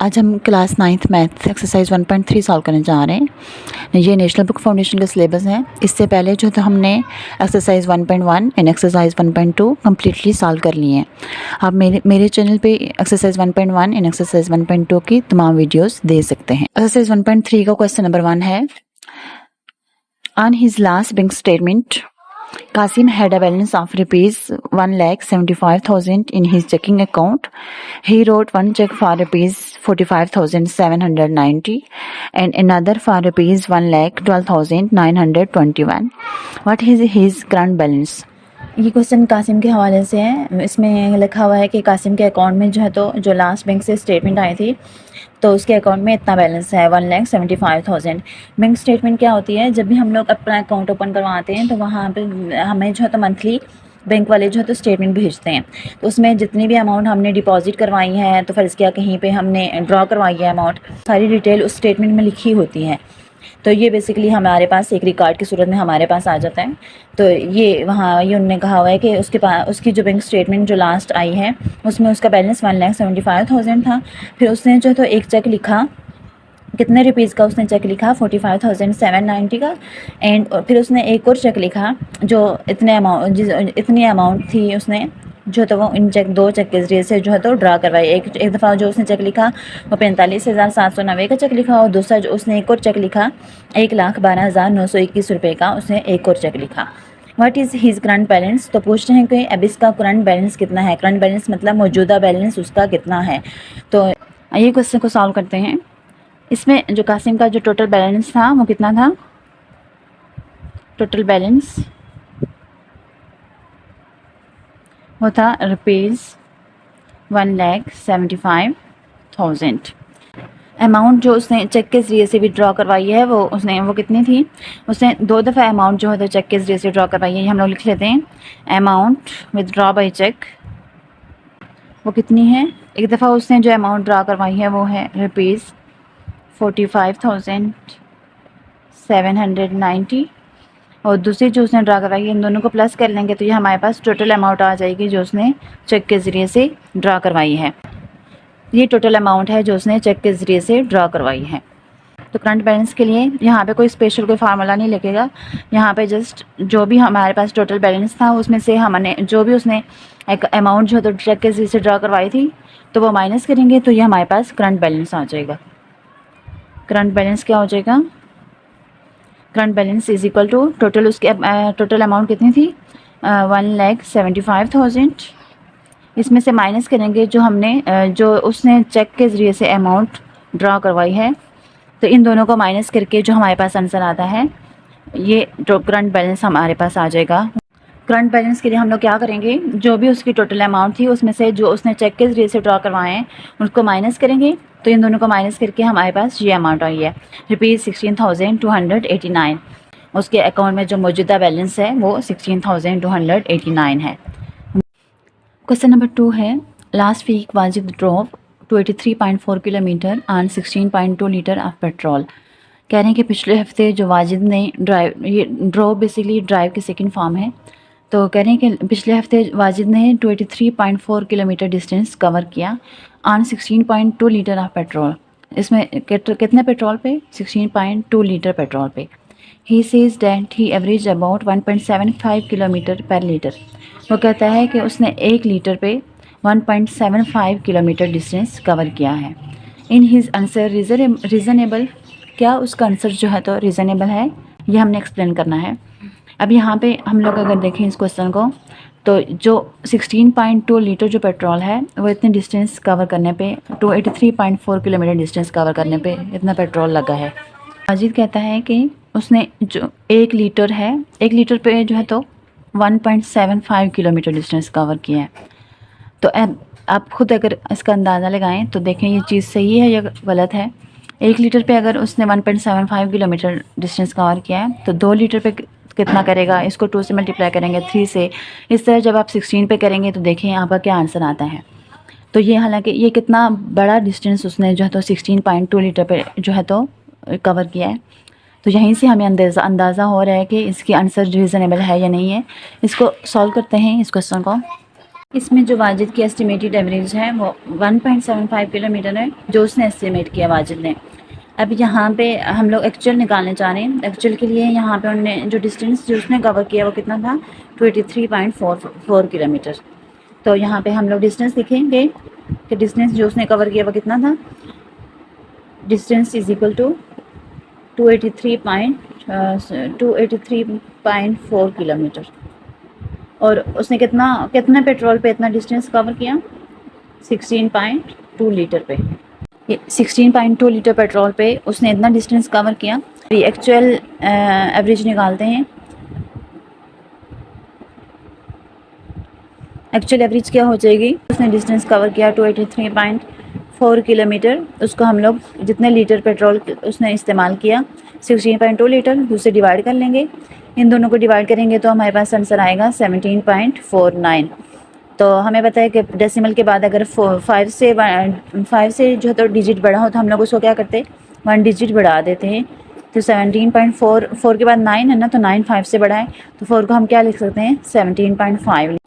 आज हम class 9th math exercise 1.3 solve करने जा रहे हैं। ये नेशनल बुक फाउंडेशन का सिलेबस है। इससे पहले जो तो हमने exercise 1.1 and exercise 1.2 completely solve कर लिए हैं। आप मेरे चैनल पे एक्सरसाइज 1.1 एंड एक्सरसाइज 1.2 की तमाम वीडियोस दे सकते हैं। एक्सरसाइज 1.3 का क्वेश्चन नंबर 1 है, on his last bank statement Kasim had a balance of rupees 1,75,000 in his checking account. He wrote one check for rupees 45,790 and another for rupees 1,12,921. What is his current balance? ये question Qasim के हवाले से है। इसमें लिखा हुआ है कि कासिम के अकाउंट में जो है तो जो लास्ट बैंक से स्टेटमेंट आई थी तो उसके अकाउंट में इतना बैलेंस है 1,75,000। बैंक स्टेटमेंट क्या होती है? जब भी हम लोग अपना अकाउंट ओपन करवाते हैं तो वहाँ पे हमें जो है तो मंथली बैंक वाले जो है तो स्टेटमेंट भेजते हैं। तो उसमें जितनी भी अमाउंट हमने डिपॉजिट करवाई है तो फ़र्ज़ किया कहीं पे हमने ड्रॉ करवाई है अमाउंट, सारी डिटेल उस स्टेटमेंट में लिखी होती है। तो ये बेसिकली हमारे पास एक रिकॉर्ड की सूरत में हमारे पास आ जाता है। तो ये वहाँ ये उन्होंने कहा हुआ है कि उसकी जो बैंक स्टेटमेंट जो लास्ट आई है उसमें उसका बैलेंस 1,75,000 था। फिर उसने जो तो एक चेक लिखा, कितने रुपीज़ का उसने चेक लिखा? 45,790 का। एंड फिर उसने एक और चेक लिखा जो इतनी अमाउंट थी उसने जो तो वो इन दो चेक के ज़रिए से जो है तो ड्रा करवाई। एक दफ़ा जो उसने चेक लिखा वो 45,790 का चेक लिखा, और दूसरा जो उसने एक और चेक लिखा 1,12,921 रुपये का उसने एक और चेक लिखा। What is his current balance? तो पूछते हैं कि अब इसका करंट बैलेंस कितना है। करंट बैलेंस मतलब मौजूदा बैलेंस उसका कितना है। तो ये क्वेश्चन को सॉल्व करते हैं। इसमें जो कासिम का जो टोटल बैलेंस था वो कितना था? टोटल बैलेंस वो था रुपीज़ 1,75,000। अमाउंट जो उसने चेक के ज़रिए से भी ड्रॉ करवाई है वो कितनी थी? उसने 2 दफ़ा अमाउंट जो है तो चेक के ज़रिए से ड्रॉ करवाई है। ये हम लोग लिख लेते हैं। अमाउंट विथड्रॉ बाय चेक वो कितनी है? एक दफ़ा उसने जो अमाउंट ड्रॉ करवाई है वो है रुपीज़ 45,790, और दूसरी जो उसने ड्रा करवाई है इन दोनों को प्लस कर लेंगे तो ये हमारे पास टोटल अमाउंट आ जाएगी जो उसने चेक के ज़रिए से ड्रा करवाई है। ये टोटल अमाउंट है जो उसने चेक के ज़रिए से ड्रा करवाई है। तो करंट बैलेंस के लिए यहाँ पे कोई स्पेशल कोई फार्मूला नहीं लगेगा। यहाँ पे जस्ट जो भी हमारे पास टोटल बैलेंस था उसमें से हमने जो भी उसने एक अमाउंट जो तो चेक के ज़रिए से ड्रा करवाई थी तो वो माइनस करेंगे तो ये हमारे पास करंट बैलेंस आ जाएगा। करंट बैलेंस क्या हो जाएगा? Current balance is equal to total उसके टोटल अमाउंट कितनी थी? 1,75,000। इसमें से माइनस करेंगे जो हमने जो उसने चेक के ज़रिए से अमाउंट ड्रा करवाई है, तो इन दोनों को माइनस करके जो हमारे पास आंसर आता है ये करंट बैलेंस हमारे पास आ जाएगा। करंट बैलेंस के लिए हम लोग क्या करेंगे? जो भी उसकी टोटल अमाउंट थी उसमें से जो उसने चेक के ज़रिए से ड्रॉ करवाए हैं उसको माइनस करेंगे, तो इन दोनों को माइनस करके हमारे पास ये अमाउंट आई है रुपीज़ 16,289। उसके अकाउंट में जो मौजूदा बैलेंस है वो 16,289 है। क्वेश्चन नंबर 2 है, last week Wajid drove 23.4 kilometre on 16.2 litre of petrol. कह रहे हैं कि पिछले हफ्ते जो वाजिद ने ये ड्रोव बेसिकली ड्राइव की सेकंड फॉर्म है। तो कह रहे हैं कि पिछले हफ्ते वाजिद ने 23.4 किलोमीटर डिस्टेंस कवर किया ऑन 16.2 लीटर ऑफ पेट्रोल। इसमें कितने पेट्रोल पे? 16.2 लीटर पेट्रोल पे। He says that he average about 1.75 kilometre पर लीटर। वो कहता है कि उसने 1 लीटर पे 1.75 किलोमीटर डिस्टेंस कवर किया है। इन हिज आंसर रीज़नेबल, क्या उसका आंसर जो है तो रीज़नेबल है, ये हमने एक्सप्लेन करना है। अब यहाँ पे हम लोग अगर देखें इस क्वेश्चन को तो जो 16.2 लीटर जो पेट्रोल है वो इतने डिस्टेंस कवर करने पे 283.4 किलोमीटर डिस्टेंस कवर करने पे इतना पेट्रोल लगा है। अजीत कहता है कि उसने जो 1 लीटर है 1 लीटर पे जो है तो 1.75 किलोमीटर डिस्टेंस कवर किया है। तो अब आप खुद अगर इसका अंदाज़ा लगाएं तो देखें ये चीज़ सही है या गलत है। 1 लीटर पे अगर उसने 1.75 किलोमीटर डिस्टेंस कवर किया है तो 2 लीटर पे कितना करेगा? इसको 2 से मल्टीप्लाई करेंगे 3 से। इस तरह जब आप 16 पे करेंगे तो देखें यहाँ पर क्या आंसर आता है। तो ये हालांकि ये कितना बड़ा डिस्टेंस उसने जो है तो 16.2 लीटर पे जो है तो कवर किया है। तो यहीं से हमें अंदाज़ा हो रहा है कि इसकी आंसर रीज़नेबल है या नहीं है। इसको सॉल्व करते हैं इस क्वेश्चन को। इसमें जो वाजिद की एस्टिमेटेड एवरेज है वो 1.75 किलोमीटर है, जो उसने एस्टिमेट किया वाजिद ने। अब यहाँ पे हम लोग एक्चुअल निकालने चाह रहे हैं। एक्चुअल के लिए यहाँ पे उन्होंने जो डिस्टेंस जो उसने कवर किया वो कितना था, 23.44 किलोमीटर। तो यहाँ पे हम लोग डिस्टेंस लिखेंगे कि डिस्टेंस जो उसने कवर किया वो कितना था। Distance is equal to 283.4 kilometre. और उसने कितना पेट्रोल पे इतना डिस्टेंस कवर किया, 16.2 लीटर पे। 16.2 लीटर पेट्रोल पे उसने इतना डिस्टेंस कवर किया। एक्चुअल एवरेज निकालते हैं। एक्चुअल एवरेज क्या हो जाएगी, उसने डिस्टेंस कवर किया 283.4 किलोमीटर। उसको हम लोग जितने लीटर पेट्रोल उसने इस्तेमाल किया 16.2 लीटर, उससे डिवाइड कर लेंगे। इन दोनों को डिवाइड करेंगे तो हमारे पास आंसर आएगा 17.49। तो हमें पता है कि डेसिमल के बाद अगर 5 से जो तो डिजिट बढ़ा हो तो हम लोग उसको क्या करते हैं, 1 डिजिट बढ़ा देते हैं। तो 17.4 के बाद 9 है ना, तो 9 5 से बढ़ा है, तो 4 को हम क्या लिख सकते हैं, 17.5।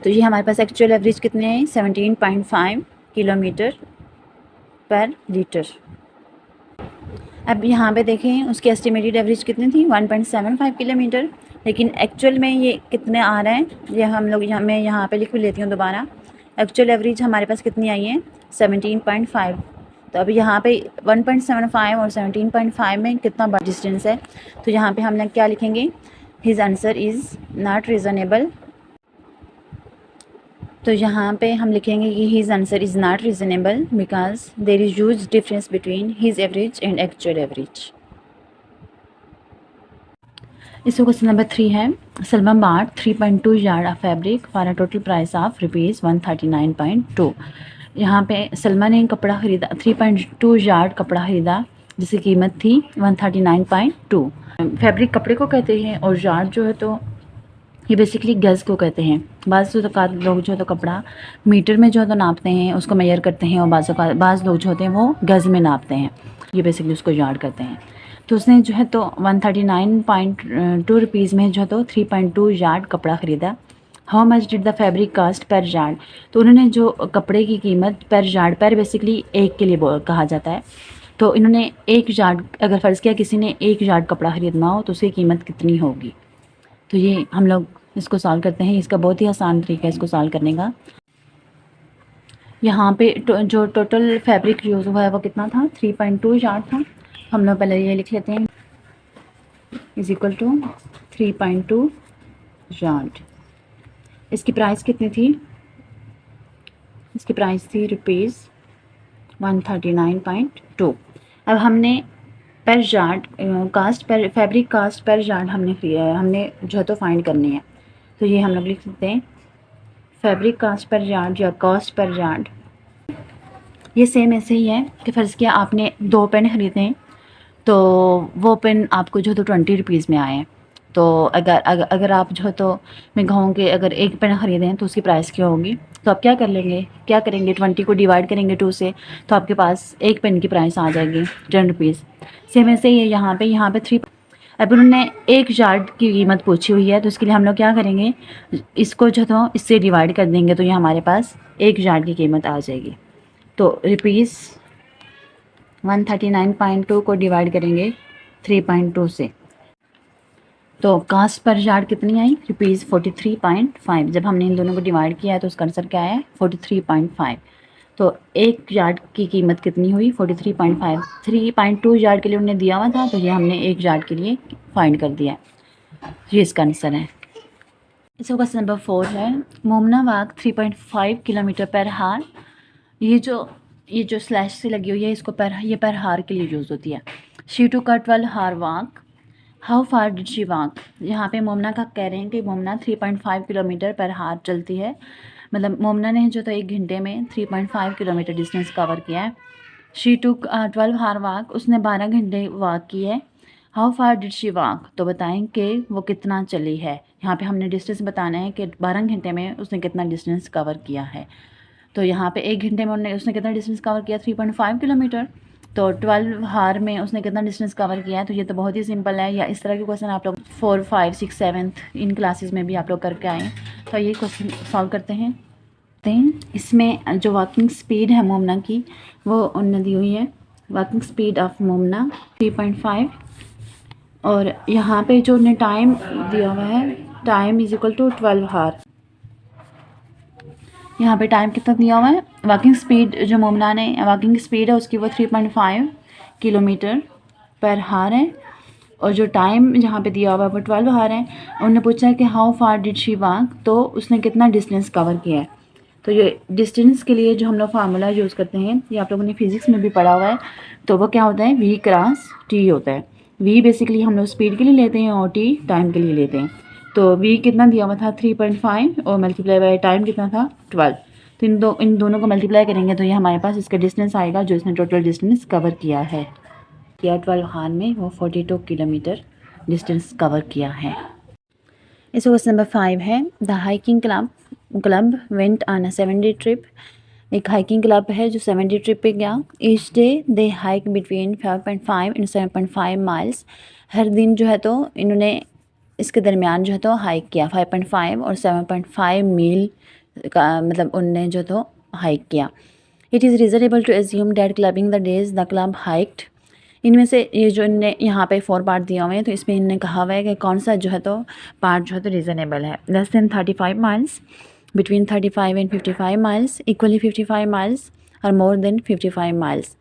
तो ये हमारे पास एक्चुअल एवरेज कितने हैं, 17.5 किलोमीटर पर लीटर। अब यहाँ पे देखें उसकी एस्टिमेटेड एवरेज कितनी थी, 1.75 किलोमीटर। लेकिन एक्चुअल में ये कितने आ रहे हैं, ये हम लोग मैं यहाँ पे लिख भी लेती हूँ दोबारा। एक्चुअल एवरेज हमारे पास कितनी आई है, 17.5। तो अब यहाँ पे 1.75 और 17.5 में कितना बड़ा डिस्टेंस है। तो यहाँ पे हम लोग क्या लिखेंगे, his answer is not reasonable. तो यहाँ पे हम लिखेंगे कि his answer is not reasonable because there is huge difference between his average and actual average. इसका क्वेश्चन नंबर 3 है, Salma bought 3.2 yard of fabric for a total price of ₹139.2। यहाँ पे सलमा ने कपड़ा ख़रीदा, 3.2 यार्ड कपड़ा ख़रीदा जिसकी कीमत थी 139.2। फैब्रिक कपड़े को कहते हैं और यार्ड जो है तो ये बेसिकली गज़ को कहते हैं। बाज़ लोग जो है तो कपड़ा मीटर में जो है तो नापते हैं, उसको मेजर करते हैं, और बाज़ लोग जो होते हैं वो गज़ में नापते हैं, ये बेसिकली उसको यार्ड करते हैं। तो उसने जो है तो 139.2 रुपीज़ में जो है तो 3.2 यार्ड कपड़ा ख़रीदा। How much did the fabric cost per yard. तो उन्होंने जो कपड़े की कीमत पर यार्ड, पर बेसिकली एक के लिए कहा जाता है। तो इन्होंने एक यार्ड, अगर फ़र्ज़ किया किसी ने एक यार्ड कपड़ा ख़रीदना हो तो उसकी कीमत कितनी होगी। तो ये हम लोग इसको सॉल्व करते हैं। इसका बहुत ही आसान तरीका है इसको सॉल्व करने का। यहाँ पे जो टोटल फैब्रिक यूज़ हुआ है वो कितना था, 3.2 यार्ड था। हम लोग पहले ये लिख लेते हैं, इज़ इक्वल टू 3.2 यार्ड। इसकी प्राइस कितनी थी, इसकी प्राइस थी ₹139.2। अब हमने पर यार्ड कास्ट पर फैब्रिक कास्ट पर यार्ड हमने जो है तो फाइंड करनी है। तो ये हम लोग लिख सकते हैं फैब्रिक कास्ट पर यार्ड या कॉस्ट पर यार्ड। ये सेम ऐसे ही है कि फ़र्ज़ किया आपने 2 पेन ख़रीदे हैं, तो वो पेन आपको जो है तो 20 रुपीज़ में आए हैं। तो अगर आप जो है तो मैं कहूँ कि अगर एक पेन ख़रीदें तो उसकी प्राइस क्या होगी। तो आप क्या करेंगे 20 को डिवाइड करेंगे 2 से, तो आपके पास एक पेन की प्राइस आ जाएगी 10 रुपीज़। सेम ऐसे ही है यहाँ पे 3। अब उन्होंने एक यार्ड की कीमत पूछी हुई है, तो इसके लिए हम लोग क्या करेंगे, इसको जो तो इससे डिवाइड कर देंगे, तो ये हमारे पास एक यार्ड की कीमत आ जाएगी। तो ₹139.2 को डिवाइड करेंगे 3.2 से, तो कास्ट पर यार्ड कितनी आई, ₹43.5। जब हमने इन दोनों को डिवाइड किया है तो उसका आंसर क्या है, 43.5। तो एक यार्ड की कीमत कितनी हुई, 43.5। 3.2 यार्ड के लिए उन्होंने दिया हुआ था, तो ये हमने एक यार्ड के लिए फाइंड कर दिया। ये इसका आंसर है। इसका क्वेश्चन नंबर 4 है, मोमना वॉक 3.5 किलोमीटर पर हार। ये जो स्लैश से लगी हुई है इसको ये पर हार के लिए यूज़ होती है। शी टू कट 12 हार walk, how far did she walk. यहाँ पे मोमना का कह रहे हैं कि मोमना 3.5 किलोमीटर पर हार चलती है, मतलब मोमना ने जो तो 1 घंटे में 3.5 किलोमीटर डिस्टेंस कवर किया है। शी टुक 12 हार वॉक, उसने 12 घंटे वॉक की है। How far did she walk, तो बताएं कि वो कितना चली है। यहाँ पे हमने डिस्टेंस बताना है कि 12 घंटे में उसने कितना डिस्टेंस कवर किया है। तो यहाँ पे 1 घंटे में उसने कितना डिस्टेंस कवर किया, 3.5 किलोमीटर। तो 12 हार में उसने कितना डिस्टेंस कवर किया है। तो ये तो बहुत ही सिंपल है, या इस तरह के क्वेश्चन आप लोग 4, 5, 6, 7 इन क्लासेस में भी आप लोग करके आएँ। तो ये क्वेश्चन सॉल्व करते हैं। इसमें जो वॉकिंग स्पीड है मोमना की वो उन्होंने दी हुई है। वॉकिंग स्पीड ऑफ मोमना 3.5 और यहाँ पे जो उन्हें टाइम दिया हुआ है, time is equal to 12 hour. यहाँ पे टाइम कितना दिया हुआ है, वॉकिंग स्पीड जो मोमना ने वॉकिंग स्पीड है उसकी वो 3.5 किलोमीटर पर हार है और जो टाइम यहाँ पे दिया हुआ है वो 12 आवर है। उन्होंने पूछा है कि how far did she walk, तो उसने कितना डिस्टेंस कवर किया है। तो ये डिस्टेंस के लिए जो हम लोग फार्मूला यूज़ करते हैं ये आप लोगों ने फिजिक्स में भी पढ़ा हुआ है, तो वो क्या होता है, v क्रॉस t होता है। v बेसिकली हम लोग स्पीड के लिए लेते हैं और t टाइम के लिए लेते हैं। तो v कितना दिया हुआ था 3.5 और मल्टीप्लाई बाय टाइम कितना था 12। तो इन दोनों को मल्टीप्लाई करेंगे तो ये हमारे पास इसका डिस्टेंस आएगा जो इसने टोटल डिस्टेंस कवर किया है। 12 हार में वो 42 किलोमीटर डिस्टेंस कवर किया है। इस क्वेश्चन नंबर 5 है, the hiking club went on a 7-day trip. एक हाइकिंग क्लब है जो 7-day ट्रिप पे गया। Each day they hike between 5.5 and 7.5 miles. हर दिन जो है तो इन्होंने इसके दरमियान जो है तो हाइक किया 5.5 और 7.5 मील का, मतलब उनने जो तो हाइक किया। It is reasonable to assume that clubbing the days the club hiked. इनमें से ये जो इनने यहाँ पे 4 पार्ट दिए हुए हैं तो इसमें इनने कहा हुआ है कि कौन सा जो है तो पार्ट जो है तो रीज़नेबल है। Less than 35 miles, between 35 and 55 miles, equally 55 miles और मोर देन 55 माइल्स।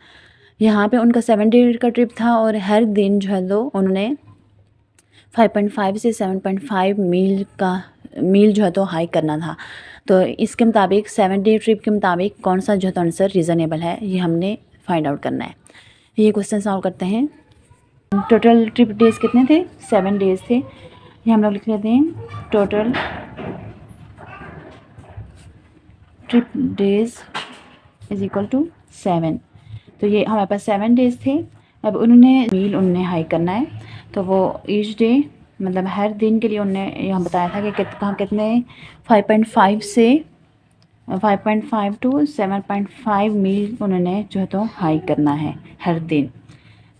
यहाँ पे उनका 7 डे का ट्रिप था और हर दिन जो है तो उन्होंने 5.5 से 7.5 मील जो है तो हाइक करना था। तो इसके मुताबिक 7 डे ट्रिप के मुताबिक कौन सा जो है तो आंसर रीज़नेबल है ये हमने फाइंड आउट करना है। ये क्वेश्चन सॉल्व करते हैं। टोटल ट्रिप डेज़ कितने थे, 7 डेज़ थे। ये हम लोग लिख लेते हैं, total trip days is equal to 7। तो ये हमारे पास 7 डेज़ थे। अब उन्होंने हाइक करना है तो वो ईच डे मतलब हर दिन के लिए उन्होंने यहाँ बताया था कि कितने 5.5 से 5.5 टू 7.5 मील उन्होंने जो है तो हाइक करना है हर दिन।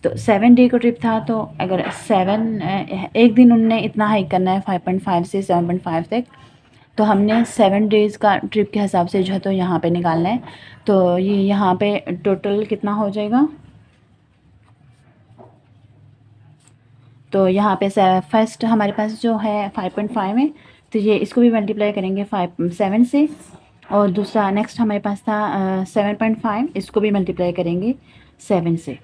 तो 7 डे का ट्रिप था तो अगर एक दिन उनने इतना हाइक करना है 5.5 से 7.5 तक, तो हमने 7 डेज़ का ट्रिप के हिसाब से जो है तो यहाँ पे निकालना है। तो ये यहाँ पे टोटल कितना हो जाएगा, तो यहाँ पे फर्स्ट हमारे पास जो है 5.5 है तो ये इसको भी मल्टीप्लाई करेंगे 7 से, और दूसरा नेक्स्ट हमारे पास था 7.5, इसको भी मल्टीप्लाई करेंगे 7 से।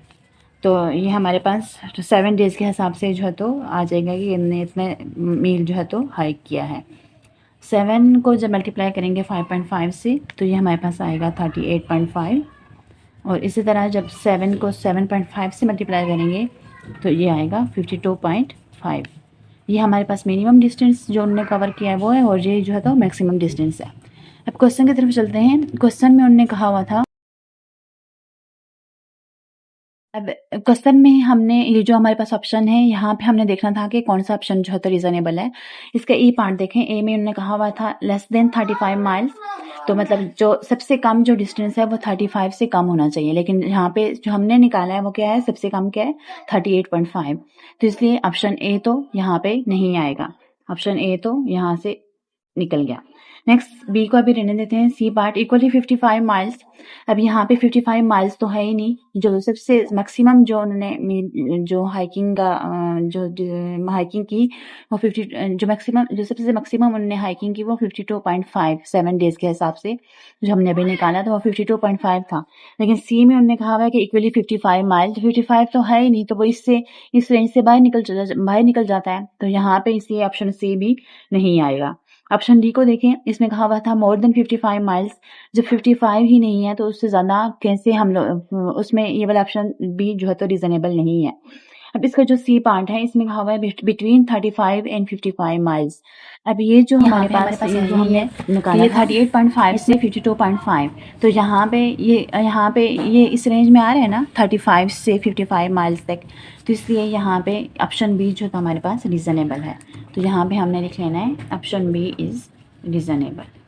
तो ये हमारे पास 7 डेज़ के हिसाब से जो है तो आ जाएगा कि इनने इतने मील जो है तो हाइक किया है। 7 को जब मल्टीप्लाई करेंगे 5.5 से तो ये हमारे पास आएगा 38.5, और इसी तरह जब 7 को 7.5 से मल्टीप्लाई करेंगे तो ये आएगा 52.5। ये हमारे पास मिनिमम डिस्टेंस जो उन्होंने कवर किया है वो है, और ये जो है तो मैक्सिमम डिस्टेंस है। अब क्वेश्चन की तरफ चलते हैं। क्वेश्चन में उन्होंने कहा हुआ था, अब क्वेश्चन में हमने ये जो हमारे पास ऑप्शन है यहाँ पे हमने देखना था कि कौन सा ऑप्शन जो है तो रीजनेबल है। इसका ई पार्ट देखें, ए में उन्होंने कहा हुआ था लेस देन 35 माइल्स, तो मतलब जो सबसे कम जो डिस्टेंस है वो 35 से कम होना चाहिए, लेकिन यहाँ पे जो हमने निकाला है वो क्या है, सबसे कम क्या है 38.5। तो इसलिए ऑप्शन ए तो यहाँ पे नहीं आएगा, ऑप्शन ए तो यहाँ से निकल गया। नेक्स्ट बी को अभी रहने देते हैं। सी पार्ट इक्वली 55 माइल्स, अब यहाँ पे 55 माइल्स तो है ही नहीं, जो सबसे मैक्सिमम जो उन्होंने जो हाइकिंग का जो हाइकिंग की वो 50, जो मैक्सिमम जो सबसे मैक्सिमम उन्होंने हाइकिंग की वो 52.5 7 डेज़ के हिसाब से जो हमने अभी निकाला था वो 52.5 था। लेकिन सी में उन्होंने कहा हुआ है कि इक्वली 55 माइल, 55 तो है ही नहीं, तो वो इस रेंज से बाहर निकल जाता है, तो यहाँ पे इसलिए ऑप्शन सी भी नहीं आएगा। ऑप्शन डी को देखें, इसमें कहा हुआ था मोर देन 55 माइल्स, जब 55 ही नहीं है तो उससे ज़्यादा कैसे हम लोग उसमें ये वाला ऑप्शन बी जो है तो रीजनेबल नहीं है। अब इसका जो सी पार्ट है इसमें कहा हुआ है बिटवीन 35 एंड 55 माइल्स। अब ये जो हमारे पास ये जो हमने निकाला ये 38.5 से 52.5, तो यहाँ पे ये इस रेंज में आ रहे हैं ना 35 से 55 माइल्स तक, तो इसलिए यहाँ पे ऑप्शन बी जो तो हमारे पास रीज़नेबल है। तो यहाँ पे हमने लिख लेना है ऑप्शन बी इज़ रीज़नेबल।